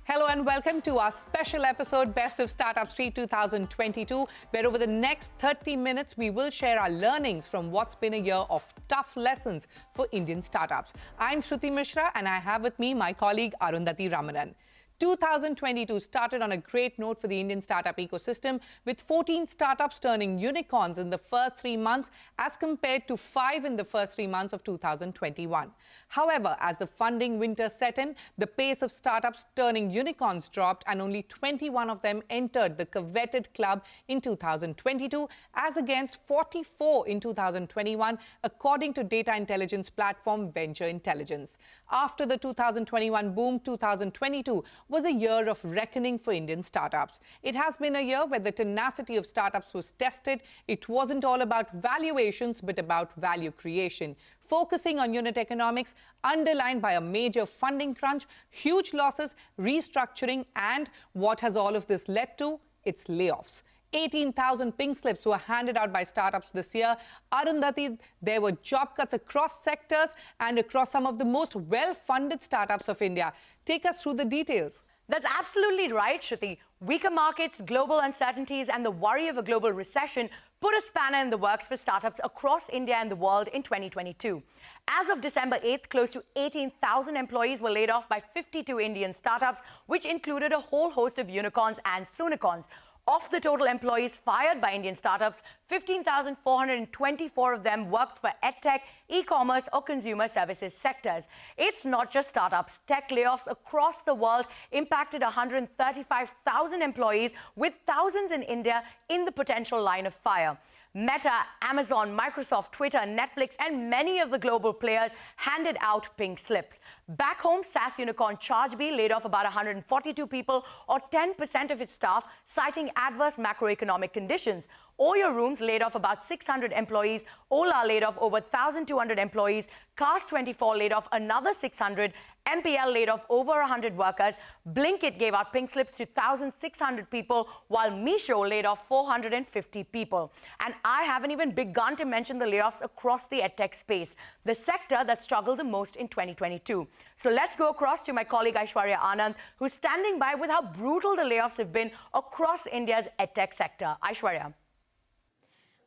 Hello and welcome to our special episode, Best of Startup Street 2022, where over the next 30 minutes, we will share our learnings from what's been a year of tough lessons for Indian startups. I'm Shruti Mishra and I have with me my colleague Arundhati Ramanan. 2022 started on a great note for the Indian startup ecosystem, with 14 startups turning unicorns in the first 3 months as compared to 5 in the first 3 months of 2021. However, as the funding winter set in, the pace of startups turning unicorns dropped and only 21 of them entered the coveted club in 2022 as against 44 in 2021, according to data intelligence platform Venture Intelligence. After the 2021 boom, 2022 was a year of reckoning for Indian startups. It has been a year where the tenacity of startups was tested. It wasn't all about valuations, but about value creation, focusing on unit economics, underlined by a major funding crunch, huge losses, restructuring, and what has all of this led to? It's layoffs. 18,000 pink slips were handed out by startups this year. Arundhati, there were job cuts across sectors and across some of the most well-funded startups of India. Take us through the details. That's absolutely right, Shruti. Weaker markets, global uncertainties, and the worry of a global recession put a spanner in the works for startups across India and the world in 2022. As of December 8th, close to 18,000 employees were laid off by 52 Indian startups, which included a whole host of unicorns and soonicorns. Of the total employees fired by Indian startups, 15,424 of them worked for EdTech, e-commerce or consumer services sectors. It's not just startups. Tech layoffs across the world impacted 135,000 employees, with thousands in India in the potential line of fire. Meta, Amazon, Microsoft, Twitter, Netflix, and many of the global players handed out pink slips. Back home, SaaS unicorn Chargebee laid off about 142 people, or 10% of its staff, citing adverse macroeconomic conditions. Oyo Rooms laid off about 600 employees. Ola laid off over 1,200 employees. Cars24 laid off another 600. MPL laid off over 100 workers. Blinkit gave out pink slips to 1,600 people, while Meesho laid off 450 people. And I haven't even begun to mention the layoffs across the EdTech space, the sector that struggled the most in 2022. So let's go across to my colleague Aishwarya Anand, who's standing by with how brutal the layoffs have been across India's EdTech sector. Aishwarya.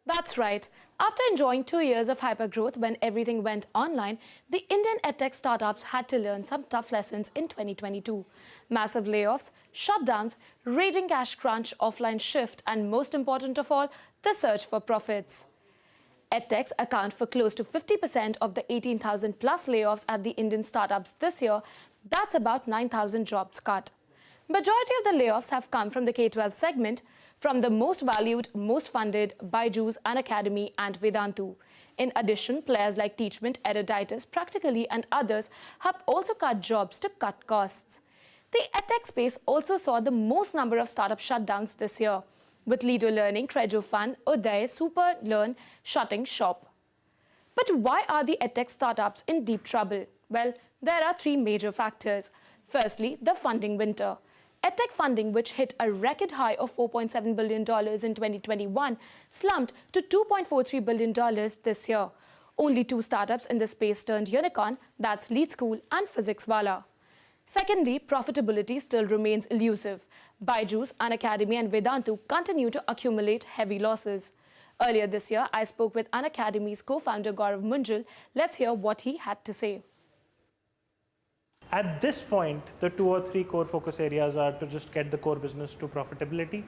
That's right. After enjoying 2 years of hypergrowth when everything went online, the Indian edtech startups had to learn some tough lessons in 2022. Massive layoffs, shutdowns, raging cash crunch, offline shift, and most important of all, the search for profits. Edtechs account for close to 50% of the 18,000 plus layoffs at the Indian startups this year. That's about 9,000 jobs cut. Majority of the layoffs have come from the K-12 segment, from the most valued, most funded Byju's, Unacademy and Vedantu. In addition, players like Teachment, EDTECH, Practically and others have also cut jobs to cut costs. The edtech space also saw the most number of startup shutdowns this year, with Lido Learning, Trejo Fun, Uday, Super Learn shutting shop. But why are the edtech startups in deep trouble? Well, there are 3 major factors. Firstly, the funding winter. EdTech funding, which hit a record high of $4.7 billion in 2021, slumped to $2.43 billion this year. Only 2 startups in the space turned unicorn, that's Lead School and PhysicsWallah. Secondly, profitability still remains elusive. Byju's, Unacademy and Vedantu continue to accumulate heavy losses. Earlier this year, I spoke with Unacademy's co-founder Gaurav Munjal. Let's hear what he had to say. At this point, the 2 or 3 core focus areas are to just get the core business to profitability.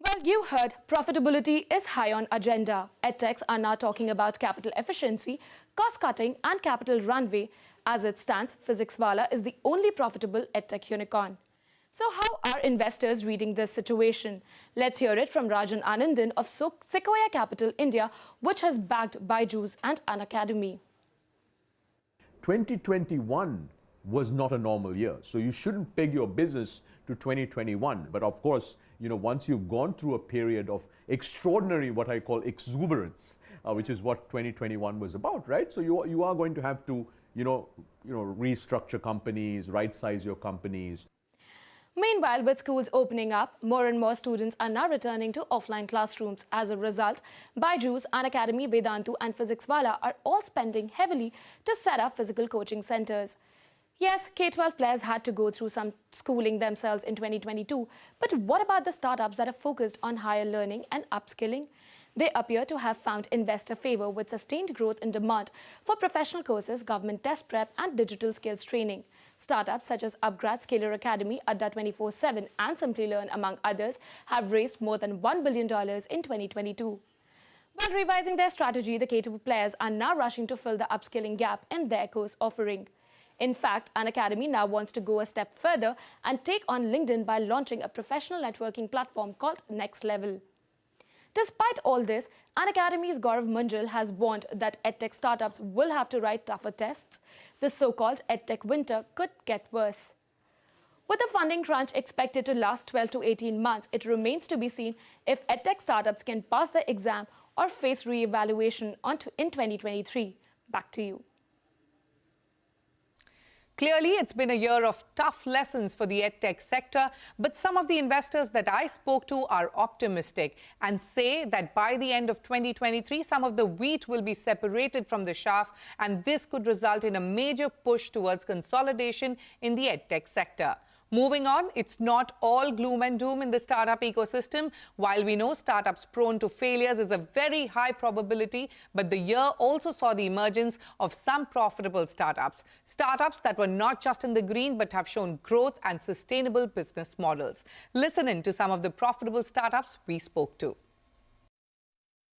Well, you heard profitability is high on agenda. EdTechs are now talking about capital efficiency, cost cutting and capital runway. As it stands, PhysicsWallah is the only profitable EdTech unicorn. So how are investors reading this situation? Let's hear it from Rajan Anandan of Sequoia Capital India, which has backed Byju's and Unacademy. 2021 was not a normal year, so you shouldn't peg your business to 2021. But of course, once you've gone through a period of extraordinary, what I call exuberance, which is what 2021 was about, right? So you are going to have to, restructure companies, right-size your companies. Meanwhile, with schools opening up, more and more students are now returning to offline classrooms. As a result, Byju's, Unacademy, Vedantu and PhysicsWallah are all spending heavily to set up physical coaching centers. Yes, K-12 players had to go through some schooling themselves in 2022, but what about the startups that are focused on higher learning and upskilling? They appear to have found investor favor with sustained growth in demand for professional courses, government test prep, and digital skills training. Startups such as Upgrad, Scaler Academy, Adda 24/7, and Simply Learn, among others, have raised more than $1 billion in 2022. While revising their strategy, the K-12 players are now rushing to fill the upskilling gap in their course offering. In fact, Unacademy now wants to go a step further and take on LinkedIn by launching a professional networking platform called Next Level. Despite all this, Unacademy's Gaurav Manjal has warned that EdTech startups will have to write tougher tests. The so-called EdTech winter could get worse. With the funding crunch expected to last 12 to 18 months, it remains to be seen if EdTech startups can pass the exam or face re-evaluation in 2023. Back to you. Clearly, it's been a year of tough lessons for the EdTech sector, but some of the investors that I spoke to are optimistic and say that by the end of 2023, some of the wheat will be separated from the chaff, and this could result in a major push towards consolidation in the EdTech sector. Moving on, it's not all gloom and doom in the startup ecosystem. While we know startups prone to failures is a very high probability, but the year also saw the emergence of some profitable startups. Startups that were not just in the green, but have shown growth and sustainable business models. Listen in to some of the profitable startups we spoke to.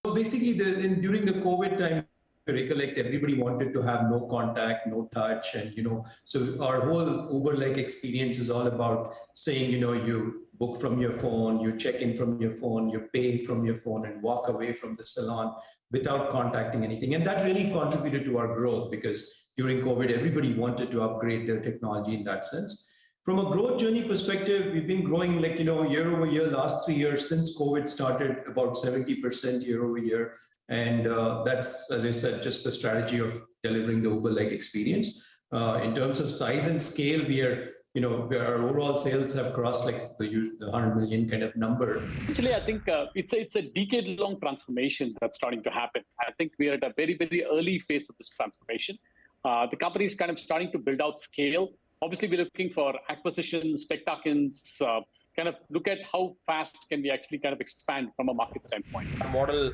So basically, during the COVID time, recollect everybody wanted to have no contact, no touch, and so our whole Uber-like experience is all about saying, you book from your phone, you check in from your phone, you pay from your phone, and walk away from the salon without contacting anything. And that really contributed to our growth because during COVID, everybody wanted to upgrade their technology in that sense. From a growth journey perspective, we've been growing year over year, last 3 years since COVID started, about 70% year over year. And that's, as I said, just the strategy of delivering the Uber-like experience. In terms of size and scale, we are, our overall sales have crossed the 100 million kind of number. Actually, I think it's a decade-long transformation that's starting to happen. I think we are at a very, very early phase of this transformation. The company is kind of starting to build out scale. Obviously, we're looking for acquisitions, tech tuck-ins, kind of look at how fast can we actually kind of expand from a market standpoint. Model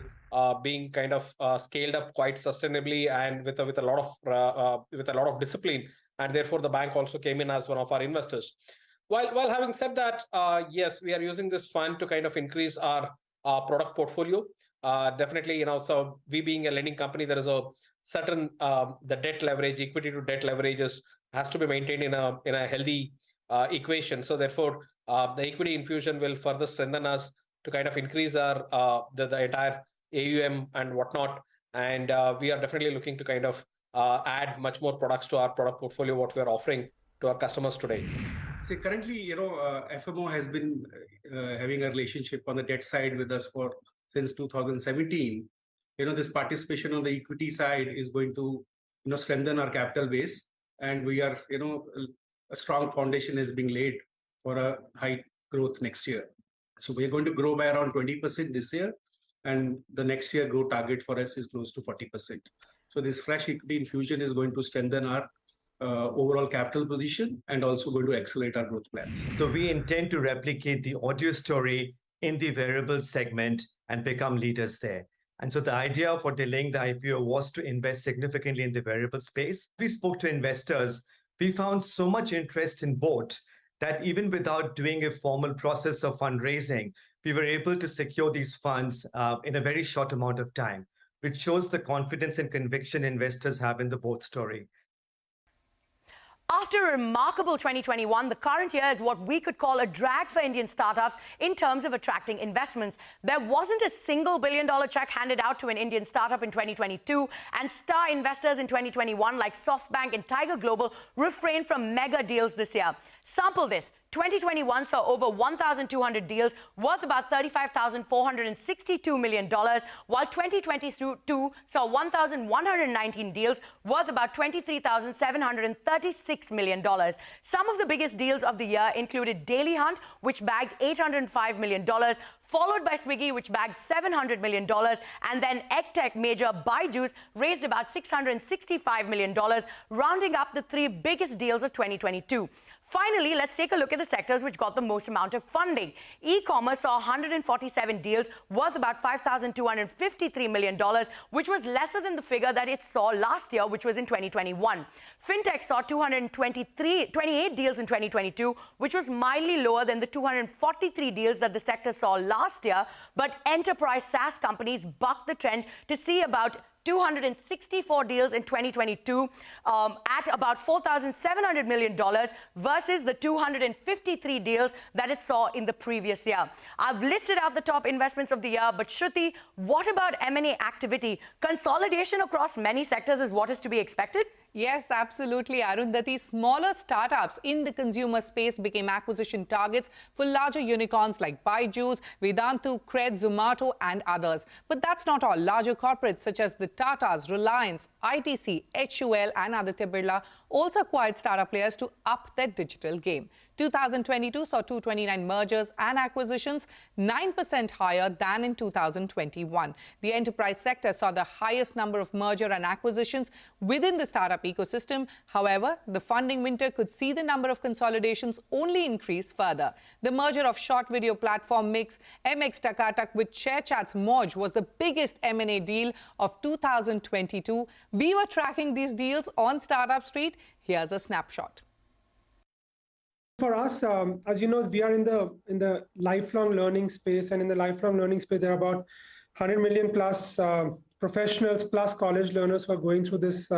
being kind of scaled up quite sustainably and with a lot of discipline, and therefore the bank also came in as one of our investors. While having said that, yes, we are using this fund to kind of increase our product portfolio. Definitely, so we being a lending company, there is a certain the debt leverage, equity to debt leverages has to be maintained in a healthy equation. So therefore, the equity infusion will further strengthen us to kind of increase our the entire AUM and whatnot. And we are definitely looking to kind of add much more products to our product portfolio, what we are offering to our customers today. See, currently, FMO has been having a relationship on the debt side with us since 2017. This participation on the equity side is going to, strengthen our capital base, and we are, a strong foundation is being laid for a high growth next year. So we're going to grow by around 20% this year, and the next year growth target for us is close to 40%. So this fresh equity infusion is going to strengthen our overall capital position and also going to accelerate our growth plans. So we intend to replicate the audio story in the wearable segment and become leaders there. And so the idea for delaying the IPO was to invest significantly in the wearable space. We spoke to investors. We found so much interest in both that even without doing a formal process of fundraising, we were able to secure these funds in a very short amount of time, which shows the confidence and conviction investors have in the both story. After a remarkable 2021, the current year is what we could call a drag for Indian startups in terms of attracting investments. There wasn't a single billion-dollar check handed out to an Indian startup in 2022, and star investors in 2021 like SoftBank and Tiger Global refrained from mega deals this year. Sample this. 2021 saw over 1,200 deals worth about $35,462 million, while 2022 saw 1,119 deals worth about $23,736 million. Some of the biggest deals of the year included Daily Hunt, which bagged $805 million, followed by Swiggy, which bagged $700 million, and then EdTech major Byju's raised about $665 million, rounding up the three biggest deals of 2022. Finally, let's take a look at the sectors which got the most amount of funding. E-commerce saw 147 deals worth about $5,253 million, which was lesser than the figure that it saw last year, which was in 2021. Fintech saw 228 deals in 2022, which was mildly lower than the 243 deals that the sector saw last year. But enterprise SaaS companies bucked the trend to see about 264 deals in 2022 at about $4,700 million versus the 253 deals that it saw in the previous year. I've listed out the top investments of the year, but Shruti, what about M&A activity? Consolidation across many sectors is what is to be expected? Yes, absolutely, Arundhati. Smaller startups in the consumer space became acquisition targets for larger unicorns like Byju's, Vedantu, Cred, Zomato, and others. But that's not all. Larger corporates such as the Tatas, Reliance, ITC, HUL, and Aditya Birla also acquired startup players to up their digital game. 2022 saw 229 mergers and acquisitions, 9% higher than in 2021. The enterprise sector saw the highest number of merger and acquisitions within the startup ecosystem. However, the funding winter could see the number of consolidations only increase further. The merger of short video platform Mix MX Takatak with ShareChat's Moj was the biggest M&A deal of 2022. We were tracking these deals on Startup Street. Here's a snapshot. For us, as you know, we are in the lifelong learning space, and in the lifelong learning space, there are about 100 million plus professionals plus college learners who are going through this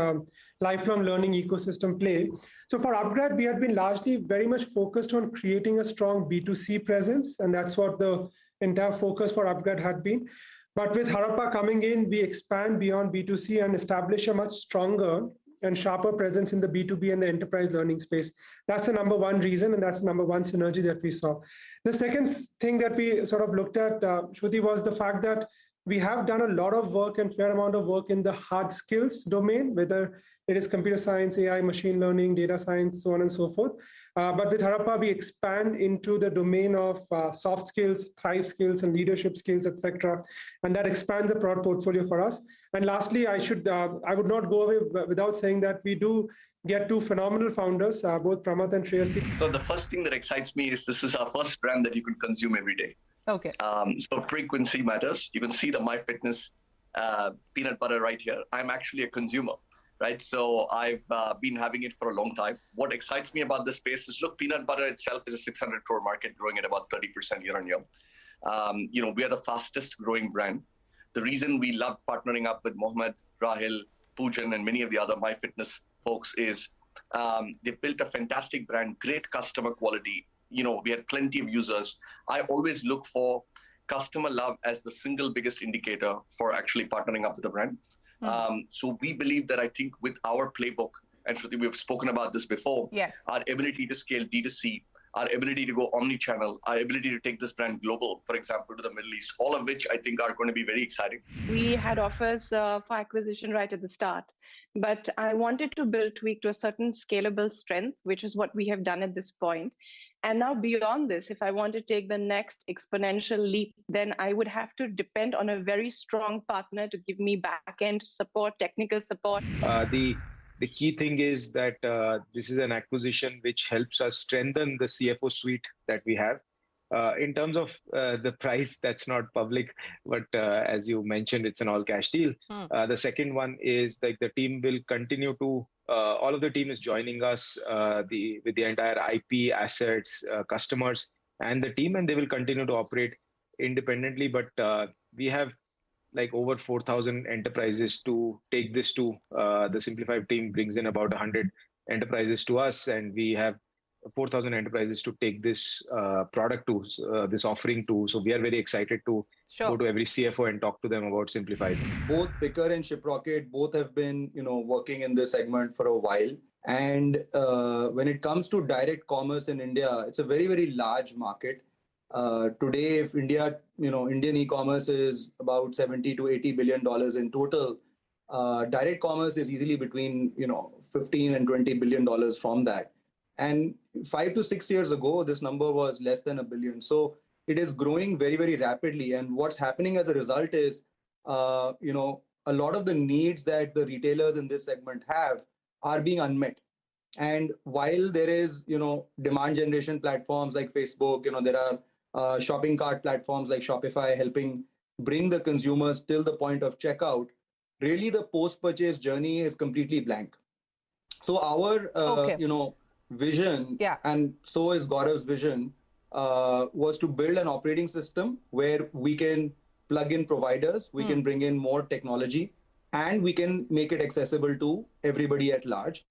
lifelong learning ecosystem play. So for Upgrad, we had been largely very much focused on creating a strong B2C presence, and that's what the entire focus for Upgrad had been. But with Harappa coming in, we expand beyond B2C and establish a much stronger and sharper presence in the B2B and the enterprise learning space. That's the number one reason, and that's the number one synergy that we saw. The second thing that we sort of looked at, Shruti, was the fact that we have done a lot of work and fair amount of work in the hard skills domain, whether it is computer science, AI, machine learning, data science, so on and so forth. But with Harappa, we expand into the domain of soft skills, thrive skills, and leadership skills, etc. And that expands the product portfolio for us. And lastly, I would not go away without saying that we do get two phenomenal founders, both Pramath and Shreyasi. So the first thing that excites me is this is our first brand that you can consume every day. Okay. So frequency matters. You can see the MyFitness peanut butter right here. I'm actually a consumer, right? So I've been having it for a long time. What excites me about this space is, look, peanut butter itself is a 600 crore market growing at about 30% year on year. We are the fastest growing brand. The reason we love partnering up with Mohammed, Rahil, Poojan, and many of the other MyFitness folks is they've built a fantastic brand, great customer quality. We had plenty of users. I always look for customer love as the single biggest indicator for actually partnering up with the brand. So we believe that, I think, with our playbook, and Shruti, we've spoken about this before, yes, our ability to scale D2C, our ability to go omni-channel, our ability to take this brand global, for example, to the Middle East, all of which I think are going to be very exciting. We had offers for acquisition right at the start, but I wanted to build Tweak to a certain scalable strength, which is what we have done at this point. And now beyond this, if I want to take the next exponential leap, then I would have to depend on a very strong partner to give me back-end support, technical support. The key thing is that this is an acquisition which helps us strengthen the CFO suite that we have. In terms of the price, that's not public, but as you mentioned, it's an all-cash deal. The second one is that the team will continue to, all of the team is joining us with the entire IP, assets, customers, and the team, and they will continue to operate independently. But we have like over 4,000 enterprises to take this to. The Simplified team brings in about 100 enterprises to us, and we have 4,000 enterprises to take this product to, this offering to. So we are very excited to go to every CFO and talk to them about Simplified. Both Picker and ShipRocket both have been, working in this segment for a while. And when it comes to direct commerce in India, it's a very, very large market. Today, if Indian e-commerce is about $70 to $80 billion in total, direct commerce is easily between, 15 and $20 billion from that. And 5 to 6 years ago, this number was less than $1 billion. So it is growing very, very rapidly. And what's happening as a result is, a lot of the needs that the retailers in this segment have are being unmet. And while there is, demand generation platforms like Facebook, there are shopping cart platforms like Shopify helping bring the consumers till the point of checkout, really the post-purchase journey is completely blank. So our, vision, and so is Gaurav's vision, was to build an operating system where we can plug in providers, we can bring in more technology, and we can make it accessible to everybody at large.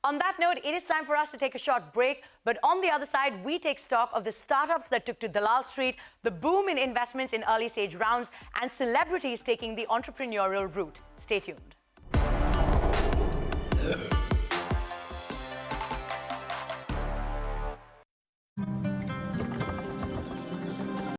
On that note, it is time for us to take a short break. But on the other side, we take stock of the startups that took to Dalal Street, the boom in investments in early stage rounds, and celebrities taking the entrepreneurial route. Stay tuned.